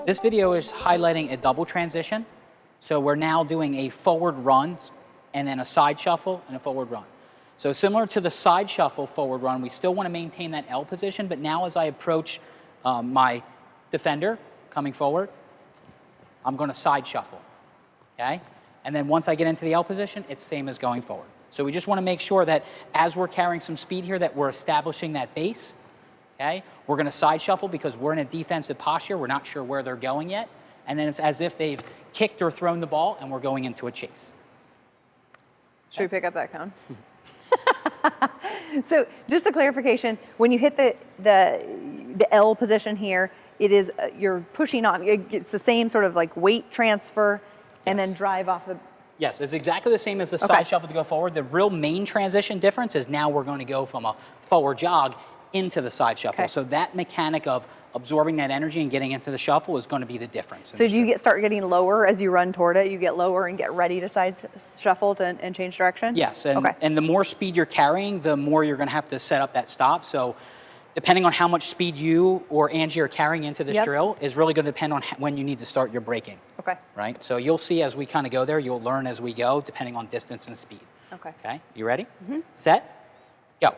This video is highlighting a double transition. So we're now doing a forward run and then a side shuffle and a forward run. So similar to the side shuffle forward run, we still want to maintain that L position, but now as I approach my defender coming forward, I'm going to side shuffle, okay? And then once I get into the L position, it's same as going forward. So we just want to make sure that as we're carrying some speed here that we're establishing that base, okay? We're going to side shuffle because we're in a defensive posture. We're not sure where they're going yet. And then it's as if they've kicked or thrown the ball and we're going into a chase. Should we pick up that cone? So just a clarification, when you hit the L position here, it is, you're pushing on, it's the same sort of like weight transfer and then drive off the... Yes, it's exactly the same as the side shuffle to go forward. The real main transition difference is now we're going to go from a forward jog into the side shuffle. So that mechanic of absorbing that energy and getting into the shuffle is going to be the difference. So do you start getting lower as you run toward it? You get lower and get ready to side shuffle and change direction? Yes, and the more speed you're carrying, the more you're going to have to set up that stop. So depending on how much speed you or Angie are carrying into this drill is really going to depend on when you need to start your braking. Okay. Right? So you'll see as we kind of go there, you'll learn as we go, depending on distance and speed. Okay. Okay, you ready? Mm-hmm. Set, go.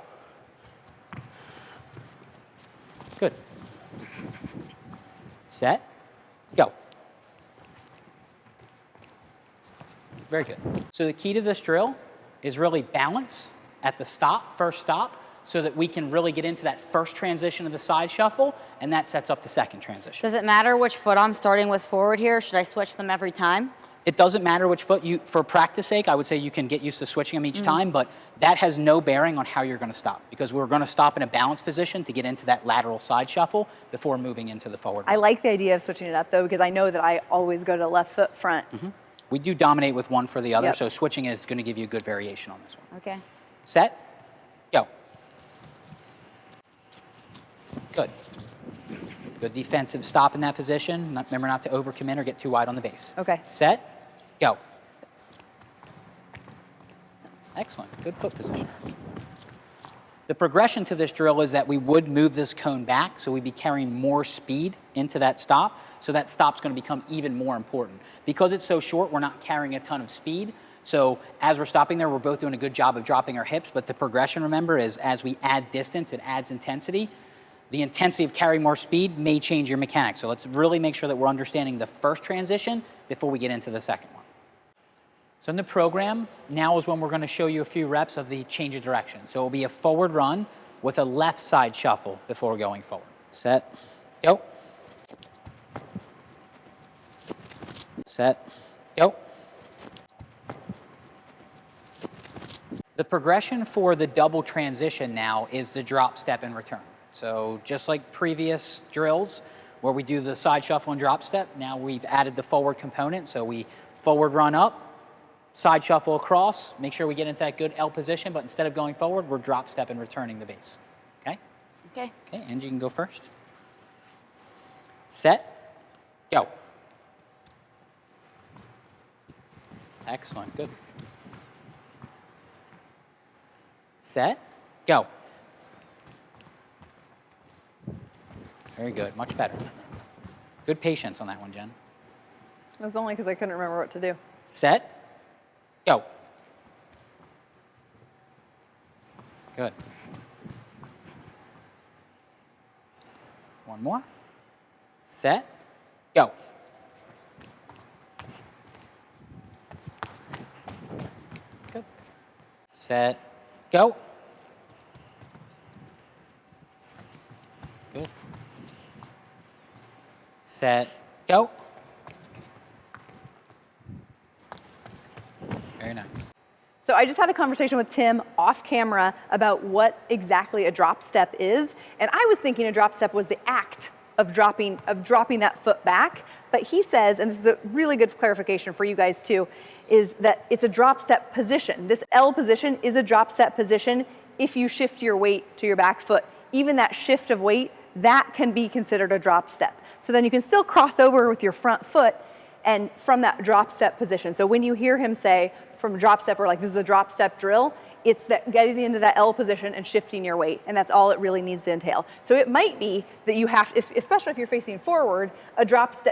Good. Set, go. Very good. So the key to this drill is really balance at the stop, first stop, so that we can really get into that first transition of the side shuffle, and that sets up the second transition. Does it matter which foot I'm starting with forward here? Should I switch them every time? It doesn't matter which foot. For practice sake, I would say you can get used to switching them each time, but that has no bearing on how you're going to stop, because we're going to stop in a balanced position to get into that lateral side shuffle before moving into the forward. I like the idea of switching it up, though, because I know that I always go to left foot front. We do dominate with one for the other, so switching is going to give you a good variation on this one. Okay. Set, go. Good. Good defensive stop in that position. Remember not to overcommit or get too wide on the base. Okay. Set, go. Excellent. Good foot position. The progression to this drill is that we would move this cone back, so we'd be carrying more speed into that stop, so that stop's going to become even more important. Because it's so short, we're not carrying a ton of speed, so as we're stopping there, we're both doing a good job of dropping our hips, but the progression, remember, is as we add distance, it adds intensity. The intensity of carrying more speed may change your mechanics, so let's really make sure that we're understanding the first transition before we get into the second one. So in the program, now is when we're going to show you a few reps of the change of direction. So it will be a forward run with a left side shuffle before going forward. Set, go. Set, go. The progression for the double transition now is the drop, step, and return. So just like previous drills where we do the side shuffle and drop step, now we've added the forward component. So we forward run up, side shuffle across, make sure we get into that good L position, but instead of going forward, we're drop step and returning the base. Okay? Okay. Okay, Angie, you can go first. Set, go. Excellent, good. Set, go. Very good, much better. Good patience on that one, Jen. It was only because I couldn't remember what to do. Set, go. Good. One more. Set, go. Good. Set, go. Good. Set, go. Very nice. So I just had a conversation with Tim off camera about what exactly a drop step is. And I was thinking a drop step was the act of dropping that foot back. But he says, and this is a really good clarification for you guys too, is that it's a drop step position. This L position is a drop step position if you shift your weight to your back foot. Even that shift of weight, that can be considered a drop step. So then you can still cross over with your front foot and from that drop step position. So when you hear him say from drop step, or like this is a drop step drill, it's that getting into that L position and shifting your weight, and that's all it really needs to entail. So it might be that you have, especially if you're facing forward,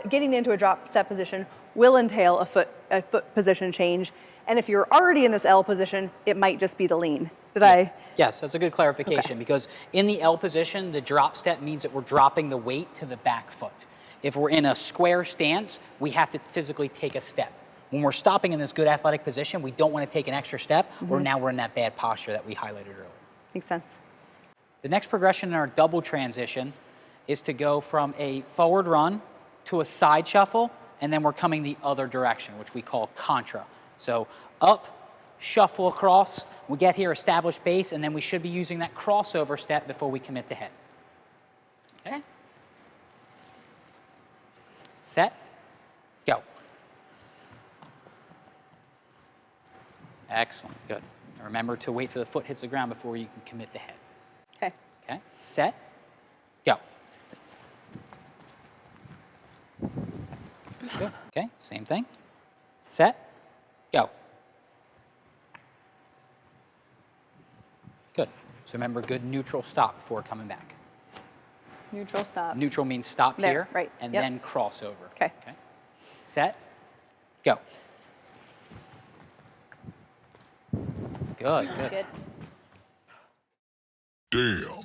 getting into a drop step position will entail a foot position change. And if you're already in this L position, it might just be the lean. Did I? Yes, that's a good clarification because in the L position, the drop step means that we're dropping the weight to the back foot. If we're in a square stance, we have to physically take a step. When we're stopping in this good athletic position, we don't want to take an extra step, or now we're in that bad posture that we highlighted earlier. Makes sense. The next progression in our double transition is to go from a forward run to a side shuffle, and then we're coming the other direction, which we call Contra. So up, shuffle across, we get here, established base, and then we should be using that crossover step before we commit to head. Okay? Set, go. Excellent, good. Remember to wait till the foot hits the ground before you can commit to head. Okay. Okay, set, go. Good, okay, same thing. Set, go. Good. So remember, good neutral stop before coming back. Neutral stop. Neutral means stop There, here, right, and yep. then crossover. Okay. Set, go. Good, good. Good. Damn.